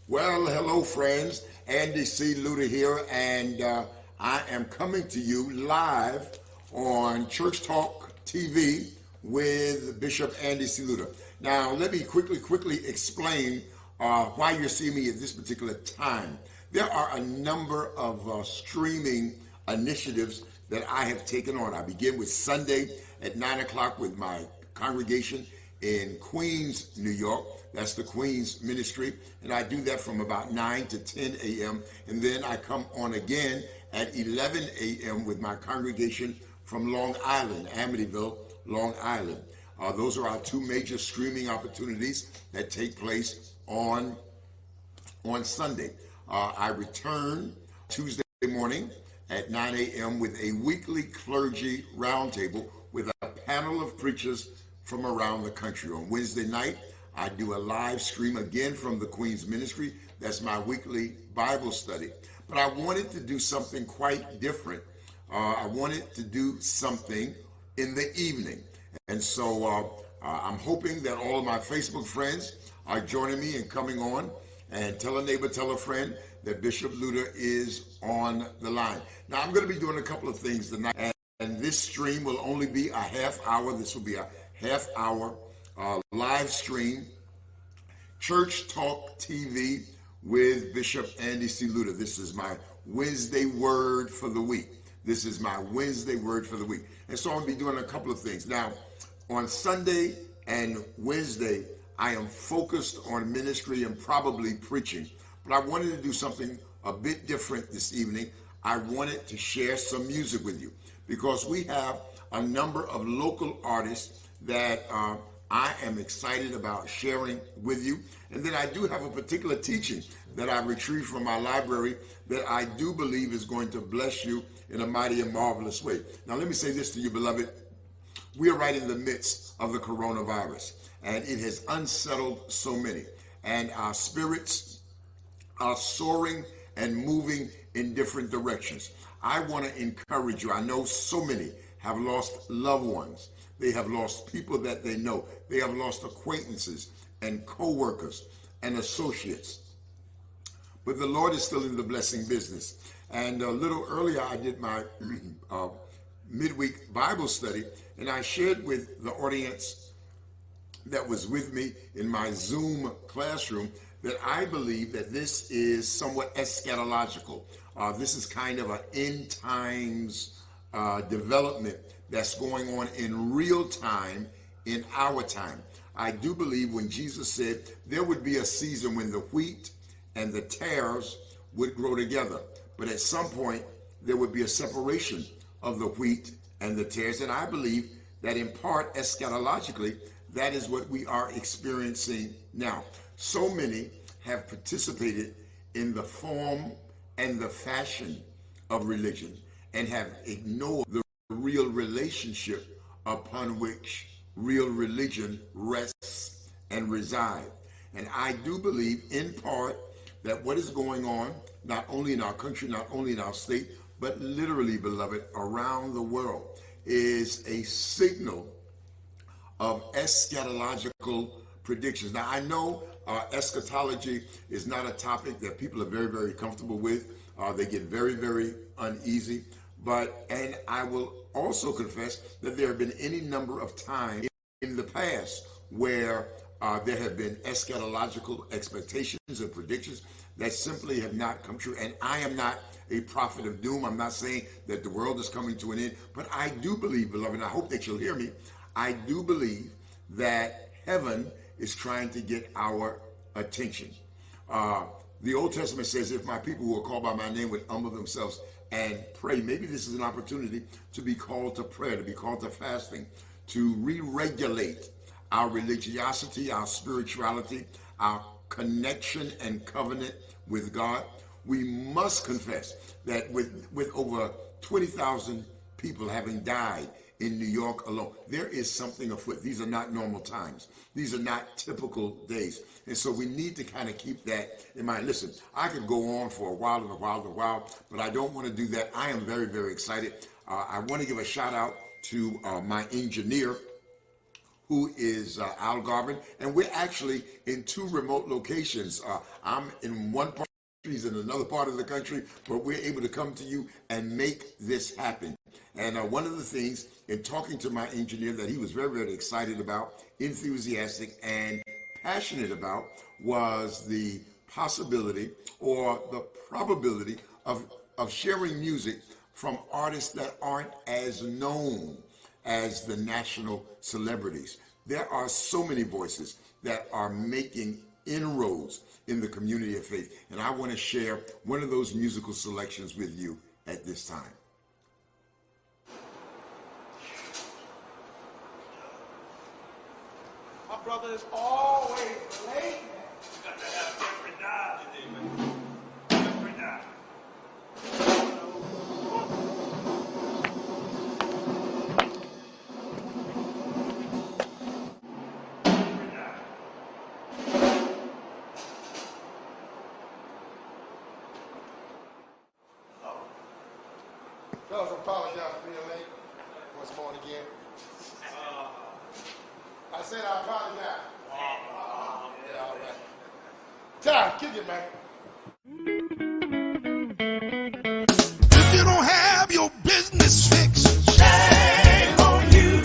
Well, hello, friends. Andy C. Lewter here, and I am coming to you live on Church Talk TV with Bishop Andy C. Lewter. Now, let me quickly explain why you're seeing me at this particular time. There are a number of streaming initiatives that I have taken on. I begin with Sunday at 9 o'clock with my congregation in Queens, New York. That's the Queens Ministry. And I do that from about 9 to 10 a.m. And then I come on again at 11 a.m. with my congregation from Long Island, Amityville, Long Island. Those are our two major streaming opportunities that take place on Sunday. I return Tuesday morning at 9 a.m. with a weekly clergy roundtable with a panel of preachers from around the country. On Wednesday night, I do a live stream again from the Queen's Ministry. That's my weekly Bible study. But I wanted to do something quite different. I wanted to do something in the evening. And so I'm hoping that all of my Facebook friends are joining me and coming on. And tell a neighbor, tell a friend that Bishop Lewter is on the line. Now, I'm going to be doing a couple of things tonight. And this stream will only be a half hour. This will be a half hour live stream, Church Talk TV with Bishop Andy C. Lewter. This is my Wednesday word for the week. This is my Wednesday word for the week. And so I'm going to be doing a couple of things. Now, on Sunday and Wednesday, I am focused on ministry and probably preaching. But I wanted to do something a bit different this evening. I wanted to share some music with you because we have a number of local artists that I am excited about sharing with you. And then I do have a particular teaching that I retrieved from my library that I do believe is going to bless you in a mighty and marvelous way. Now, let me say this to you, beloved. We are right in the midst of the coronavirus, and it has unsettled so many. And our spirits are soaring and moving in different directions. I want to encourage you. I know so many have lost loved ones. They have lost people that they know. They have lost acquaintances and co-workers and associates. But the Lord is still in the blessing business. And a little earlier, I did my midweek Bible study, and I shared with the audience that was with me in my Zoom classroom that I believe that this is somewhat eschatological. This is kind of an end times development that's going on in real time in our time. I do believe when Jesus said there would be a season when the wheat and the tares would grow together, but at some point there would be a separation of the wheat and the tares. And I believe that in part eschatologically, that is what we are experiencing now. So many have participated in the form and the fashion of religion and have ignored the real relationship upon which real religion rests and resides. And I do believe in part that what is going on, not only in our country, not only in our state, but literally, beloved, around the world, is a signal of eschatological predictions. Now, I know eschatology is not a topic that people are very, very comfortable with. They get very, very uneasy. And I will also confess that there have been any number of times in the past where there have been eschatological expectations and predictions that simply have not come true. And I am not a prophet of doom. I'm not saying that the world is coming to an end. But I do believe, beloved, and I hope that you'll hear me, I do believe that heaven is trying to get our attention. The Old Testament says, if my people who are called by my name would humble themselves and pray. Maybe this is an opportunity to be called to prayer, to be called to fasting, to re-regulate our religiosity, our spirituality, our connection and covenant with God. We must confess that with over 20,000 people having died in New York alone, there is something afoot. These are not normal times. These are not typical days. And so we need to kind of keep that in mind. Listen, I could go on for a while and a while and a while, but I don't want to do that. I am very, very excited. I want to give a shout out to my engineer who is Al Garvin, and we're actually in two remote locations. I'm in one part, he's in another part of the country, but we're able to come to you and make this happen. And one of the things in talking to my engineer that he was very, very excited about, enthusiastic, and passionate about was the possibility or the probability of sharing music from artists that aren't as known as the national celebrities. There are so many voices that are making inroads in the community of faith, and I want to share one of those musical selections with you at this time. My brother is always late. You got to have every dial today, man. Every dial. Fellas, apologize for being late. Once more again. I said I apologize. Yeah, all right. Ty, kick it, man. If you don't have your business fixed, shame on you.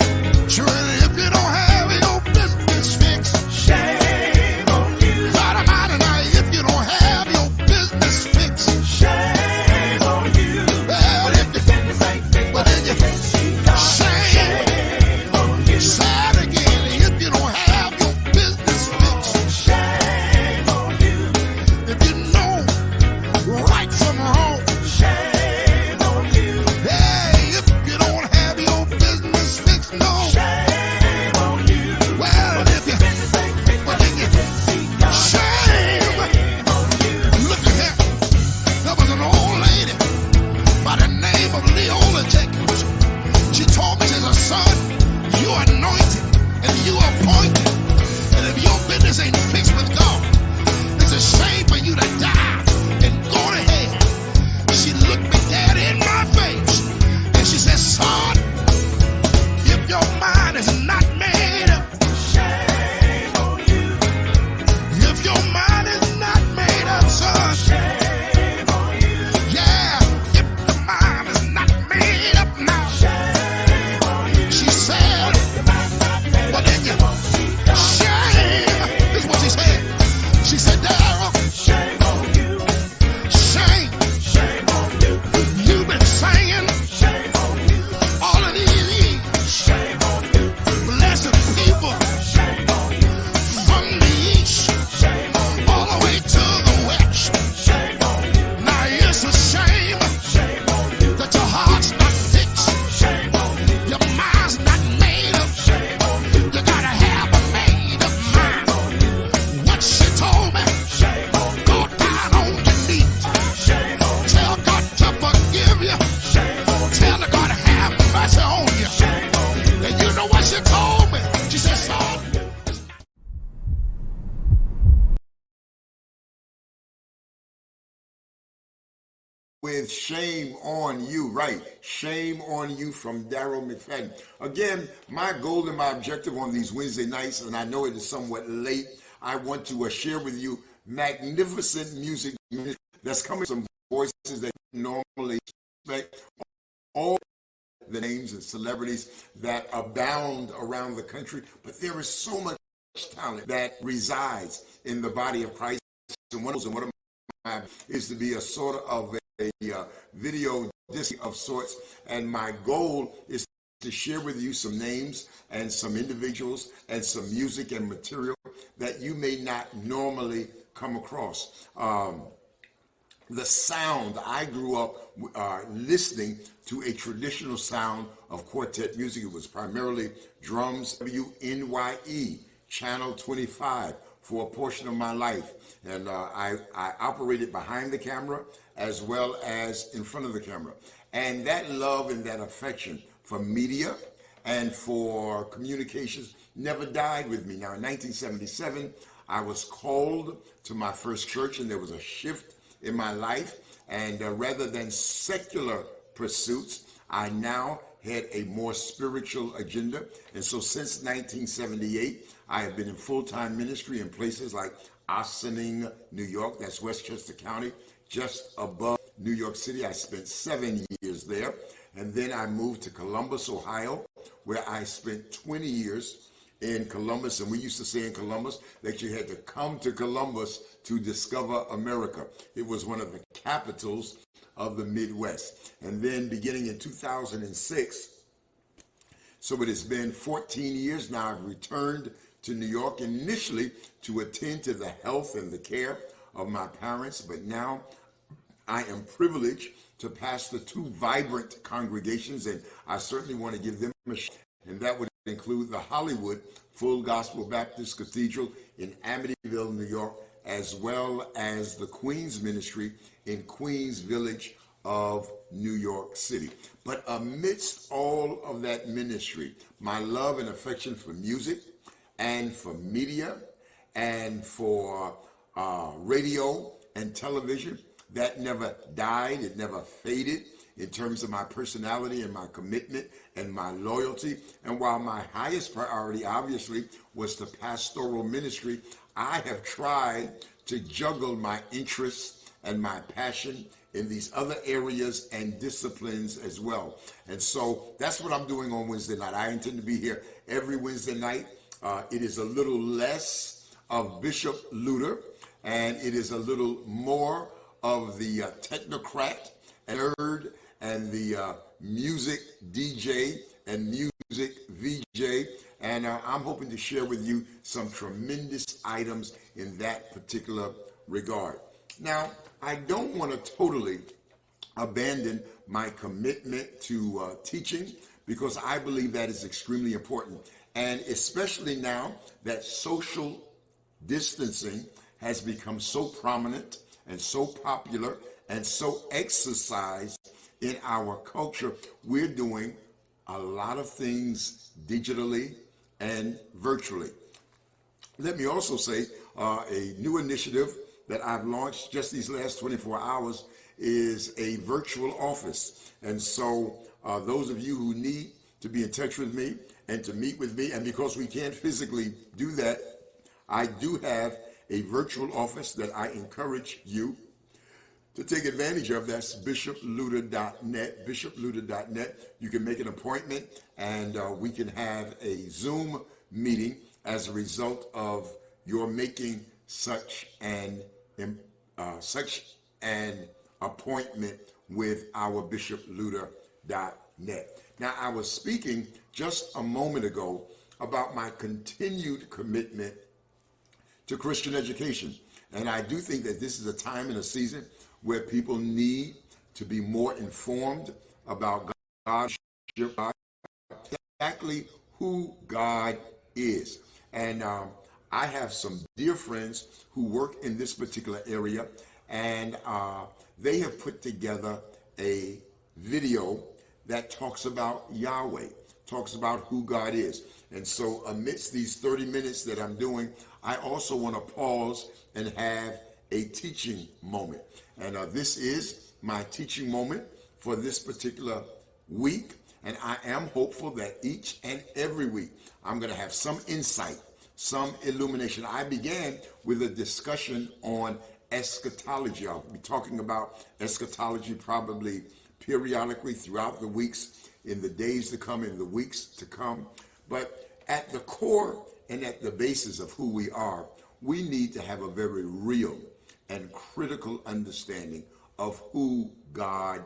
Surely if you don't have your business fixed, shame on you. Bottom line tonight, if you don't have your business fixed, shame on you. Well, if your business ain't fixed, well then you shame on you. Sad again, if you don't have your business fixed, shame on you. If you know right from wrong, shame on you. Hey, if you don't have your business fixed, no, shame on you. Well, if you business ain't fixed, well then you shame on you. Look at here, there was an old lady by the name of Leola Jacobs. She told me, she said, son, you anointed and you appointed, and if your business ain't fixed with God, it's a shame for you to die and go to hell. She looked me dead in my face and she said, son, if your mind is not made up, shame on you. If your mind is not made up, son, shame on you. Yeah, if the mind is not made up now, shame on you. She said, well then you shame is what she said. She said, Darryl, shame on you. Shame on you. You've been singing, shame on you. All of these years, shame on you. Blessed people, shame on you. From the east, shame on you. All the way to the west, shame on you. Now it's a shame on you. That your heart's not fixed, shame on you. Your mind's not made up, shame on you. You gotta have a made up mind. What she told me, shame on you. Go down on your knees, shame on you. Tell God to forgive you, shame on you. Tell God to have mercy on you, shame on you. And you know what she told me? She said, son, with Shame on You, right? Shame on You from Darryl McFadden. Again, my goal and my objective on these Wednesday nights, and I know it is somewhat late, I want to share with you magnificent music that's coming from voices that you normally expect. All the names and celebrities that abound around the country, but there is so much talent that resides in the body of Christ. And one of my is to be a sort of a video disc of sorts, and my goal is to share with you some names and some individuals and some music and material that you may not normally come across. The sound, I grew up listening to a traditional sound of quartet music. It was primarily drums, WNYE, Channel 25, for a portion of my life. And I operated behind the camera as well as in front of the camera. And that love and that affection for media and for communications never died with me. Now, in 1977, I was called to my first church, and there was a shift in my life. And rather than secular pursuits, I now had a more spiritual agenda. And so since 1978, I have been in full-time ministry in places like Ossining, New York, that's Westchester County, just above New York City. I spent 7 years there. And then I moved to Columbus, Ohio, where I spent 20 years in Columbus. And we used to say in Columbus that you had to come to Columbus to discover America. It was one of the capitals of the Midwest. And then beginning in 2006, so it has been 14 years now, I've returned to New York initially to attend to the health and the care of my parents, but now I am privileged to pastor two vibrant congregations, and I certainly want to give them a shot, and that would include the Hollywood Full Gospel Baptist Cathedral in Amityville, New York, as well as the Queens Ministry in Queens Village of New York City. But amidst all of that ministry, my love and affection for music and for media and for radio and television, that never died, it never faded in terms of my personality and my commitment and my loyalty. And while my highest priority obviously was the pastoral ministry, I have tried to juggle my interests and my passion in these other areas and disciplines as well. And so that's what I'm doing on Wednesday night. I intend to be here every Wednesday night. It is a little less of Bishop Lewter, and it is a little more of the technocrat and nerd and the music DJ and music VJ. And I'm hoping to share with you some tremendous items in that particular regard. Now, I don't want to totally abandon my commitment to teaching, because I believe that is extremely important. And especially now that social distancing has become so prominent and so popular and so exercised in our culture, we're doing a lot of things digitally and virtually. Let me also say a new initiative that I've launched just these last 24 hours is a virtual office. And so those of you who need to be in touch with me and to meet with me, and because we can't physically do that, I do have a virtual office that I encourage you to take advantage of. That's bishopluter.net, bishopluter.net. You can make an appointment and we can have a Zoom meeting as a result of your making such an appointment with our bishopluter.net. Now, I was speaking just a moment ago about my continued commitment to Christian education. And I do think that this is a time and a season where people need to be more informed about God, exactly who God is. And I have some dear friends who work in this particular area, and they have put together a video that talks about Yahweh, talks about who God is. And so amidst these 30 minutes that I'm doing, I also want to pause and have a teaching moment. And this is my teaching moment for this particular week. And I am hopeful that each and every week I'm going to have some insight, some illumination. I began with a discussion on eschatology. I'll be talking about eschatology probably periodically throughout the weeks, in the days to come, in the weeks to come. But at the core and at the basis of who we are, we need to have a very real and critical understanding of who God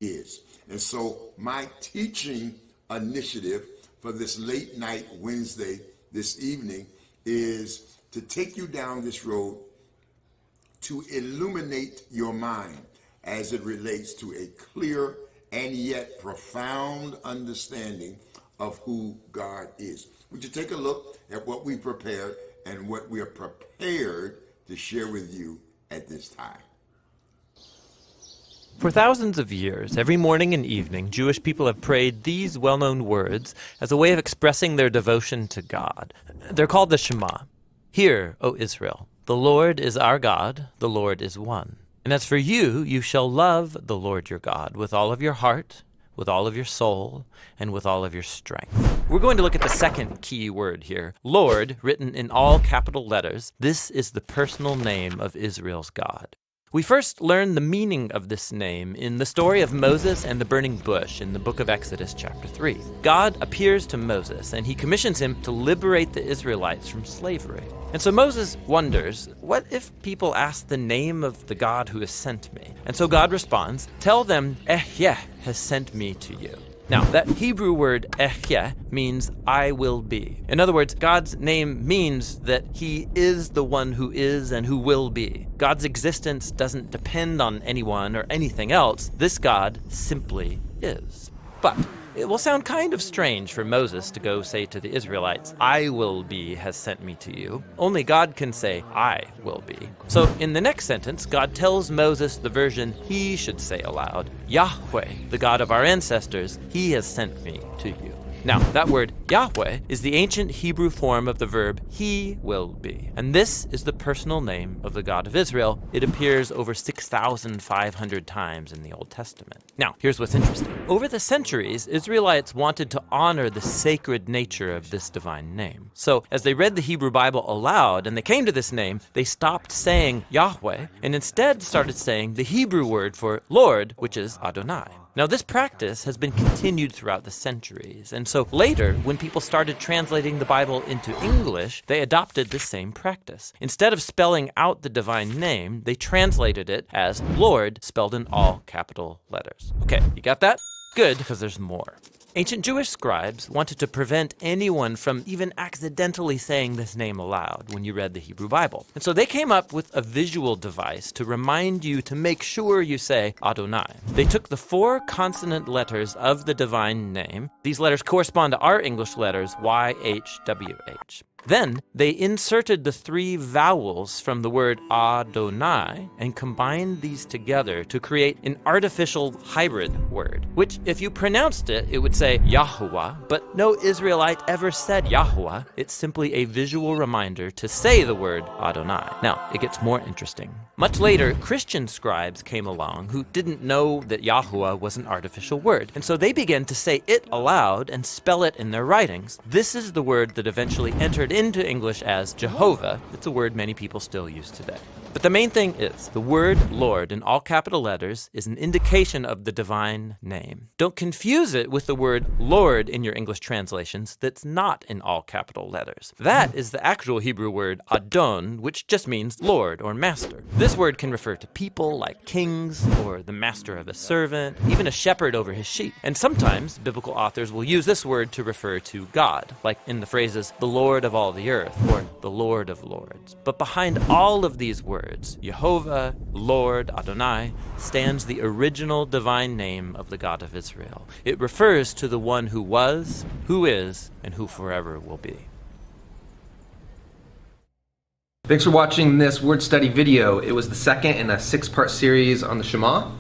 is. And so my teaching initiative for this late night Wednesday, this evening, is to take you down this road to illuminate your mind as it relates to a clear and yet profound understanding of who God is. Would you take a look at what we prepared and what we are prepared to share with you at this time? For thousands of years, every morning and evening, Jewish people have prayed these well-known words as a way of expressing their devotion to God. They're called the Shema. Hear, O Israel, the Lord is our God, the Lord is one. And as for you, you shall love the Lord your God with all of your heart, with all of your soul, and with all of your strength. We're going to look at the second key word here, Lord, written in all capital letters. This is the personal name of Israel's God. We first learn the meaning of this name in the story of Moses and the burning bush in the book of Exodus chapter 3. God appears to Moses and he commissions him to liberate the Israelites from slavery. And so Moses wonders, what if people ask the name of the God who has sent me? And so God responds, tell them, Ehyeh has sent me to you. Now, that Hebrew word Ehyeh means I will be. In other words, God's name means that he is the one who is and who will be. God's existence doesn't depend on anyone or anything else. This God simply is. But it will sound kind of strange for Moses to go say to the Israelites, I will be has sent me to you. Only God can say, I will be. So in the next sentence, God tells Moses the version he should say aloud. Yahweh, the God of our ancestors, he has sent me to you. Now, that word Yahweh is the ancient Hebrew form of the verb he will be. And this is the personal name of the God of Israel. It appears over 6,500 times in the Old Testament. Now, here's what's interesting. Over the centuries, Israelites wanted to honor the sacred nature of this divine name. So, as they read the Hebrew Bible aloud and they came to this name, they stopped saying Yahweh and instead started saying the Hebrew word for Lord, which is Adonai. Now, this practice has been continued throughout the centuries, and so later, when people started translating the Bible into English, they adopted the same practice. Instead of spelling out the divine name, they translated it as Lord, spelled in all capital letters. Okay, you got that? Good, because there's more. Ancient Jewish scribes wanted to prevent anyone from even accidentally saying this name aloud when you read the Hebrew Bible. And so they came up with a visual device to remind you to make sure you say Adonai. They took the 4 consonant letters of the divine name. These letters correspond to our English letters YHWH. Then they inserted the 3 vowels from the word Adonai and combined these together to create an artificial hybrid word, which if you pronounced it, it would say Yahuwah, but no Israelite ever said Yahuwah. It's simply a visual reminder to say the word Adonai. Now, it gets more interesting. Much later, Christian scribes came along who didn't know that Yahuwah was an artificial word, and so they began to say it aloud and spell it in their writings. This is the word that eventually entered into English as Jehovah. It's a word many people still use today. But the main thing is, the word Lord in all capital letters is an indication of the divine name. Don't confuse it with the word Lord in your English translations that's not in all capital letters. That is the actual Hebrew word Adon, which just means Lord or master. This word can refer to people like kings or the master of a servant, even a shepherd over his sheep. And sometimes biblical authors will use this word to refer to God, like in the phrases, the Lord of all the earth, or the Lord of lords. But behind all of these words, Jehovah, Lord, Adonai, stands the original divine name of the God of Israel. It refers to the one who was, who is, and who forever will be. Thanks for watching this word study video. It was the second in a 6-part series on the Shema,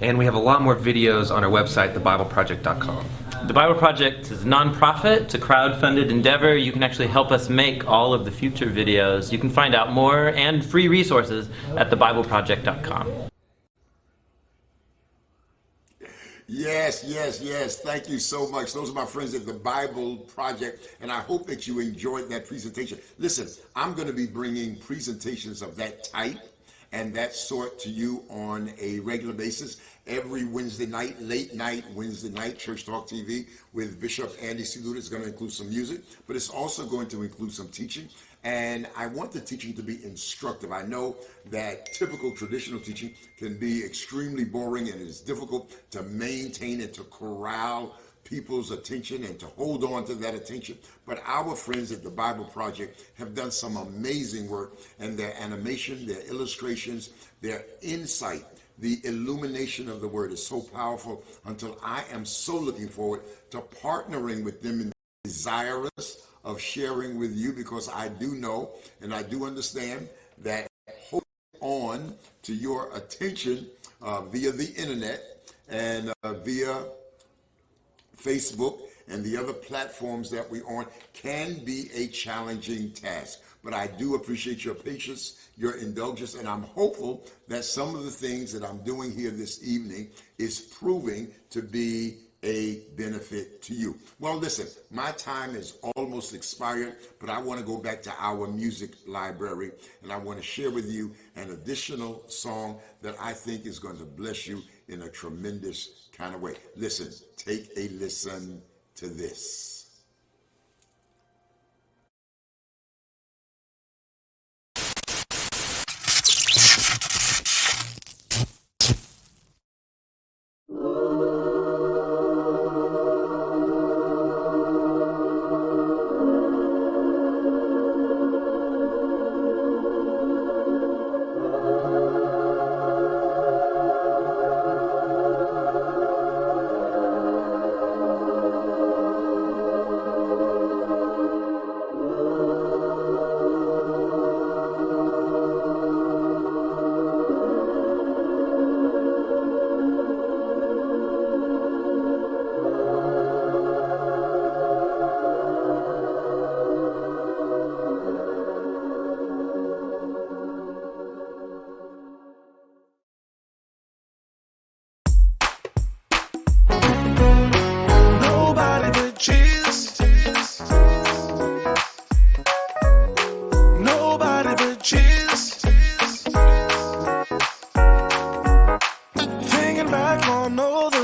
and we have a lot more videos on our website, thebibleproject.com. The Bible Project is a nonprofit. It's a crowd-funded endeavor. You can actually help us make all of the future videos. You can find out more and free resources at thebibleproject.com. Yes, yes, yes. Thank you so much. Those are my friends at the Bible Project, and I hope that you enjoyed that presentation. Listen, I'm going to be bringing presentations of that type and that sort to you on a regular basis every Wednesday night, late night Wednesday night, Church Talk TV with Bishop Andy Lewter. It's going to include some music, but it's also going to include some teaching. And I want the teaching to be instructive. I know that typical traditional teaching can be extremely boring and it's difficult to maintain and to corral people's attention and to hold on to that attention. But our friends at the Bible Project have done some amazing work, and their animation, their illustrations, their insight, the illumination of the word is so powerful until I am so looking forward to partnering with them and desirous of sharing with you, because I do know and I do understand that holding on to your attention via the internet and via Facebook and the other platforms that we're on can be a challenging task. But I do appreciate your patience, your indulgence, and I'm hopeful that some of the things that I'm doing here this evening is proving to be a benefit to you. Well, listen, my time is almost expired, but I want to go back to our music library, and I want to share with you an additional song that I think is going to bless you in a tremendous kind of way. Listen, take a listen to this.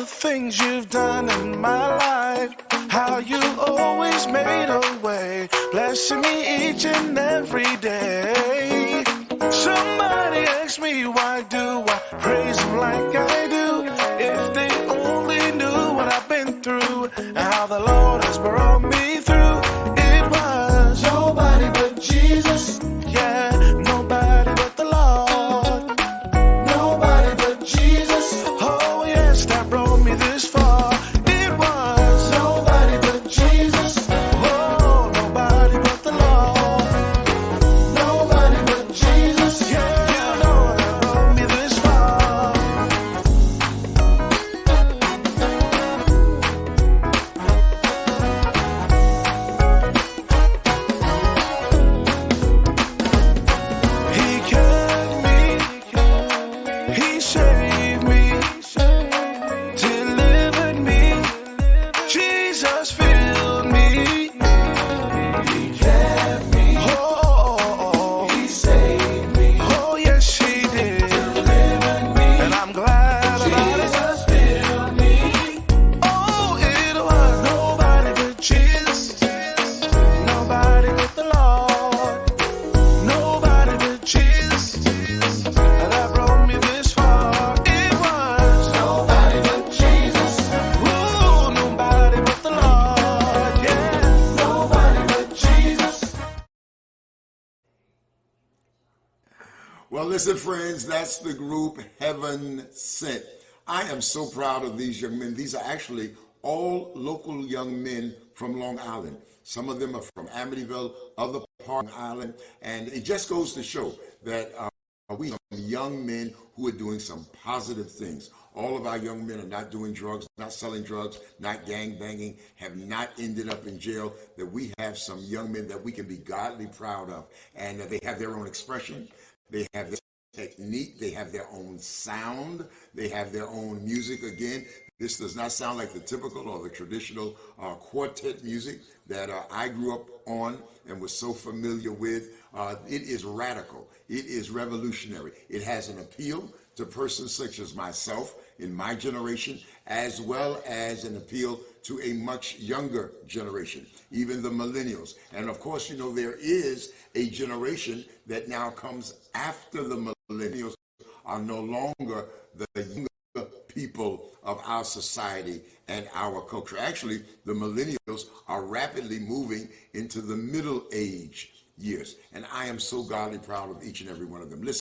Things you've done in my life, how you always made a way, blessing me each and every day. Somebody asks me why do I praise him like I do, if they only knew what I've been through and how the Lord has brought me through. It was nobody but Jesus, yeah, nobody but the Lord, nobody but Jesus, oh yes, that brought me this far. It was nobody but Jesus, oh, nobody but the Lord, nobody but Jesus, yeah, you know that brought me this far. He kept me, he saved me, delivered me, Jesus filled me. He kept me, oh, he saved me, oh yes he did, delivered me, and I'm glad about it. Jesus filled me. Oh, it was nobody but Jesus, nobody but the Lord, nobody but Jesus, that brought me this far. It was nobody but Jesus, ooh, nobody but the Lord, yeah, nobody but Jesus. Well, listen, friends, that's the group Heaven Sent. I am so proud of these young men. These are actually all local young men from Long Island. Some of them are from Amityville, other part of Long Island, and it just goes to show that we have young men who are doing some positive things. All of our young men are not doing drugs, not selling drugs, not gang banging, have not ended up in jail. That we have some young men that we can be godly proud of, and they have their own expression. They have their technique, they have their own sound, they have their own music. Again, this does not sound like the typical or the traditional quartet music that I grew up on and was so familiar with. It is radical, it is revolutionary. It has an appeal to persons such as myself in my generation, as well as an appeal to a much younger generation, even the millennials. And of course, you know, there is a generation that now comes after the millennials are no longer the younger people of our society and our culture. Actually, the millennials are rapidly moving into the middle age years. And I am so godly proud of each and every one of them. Listen.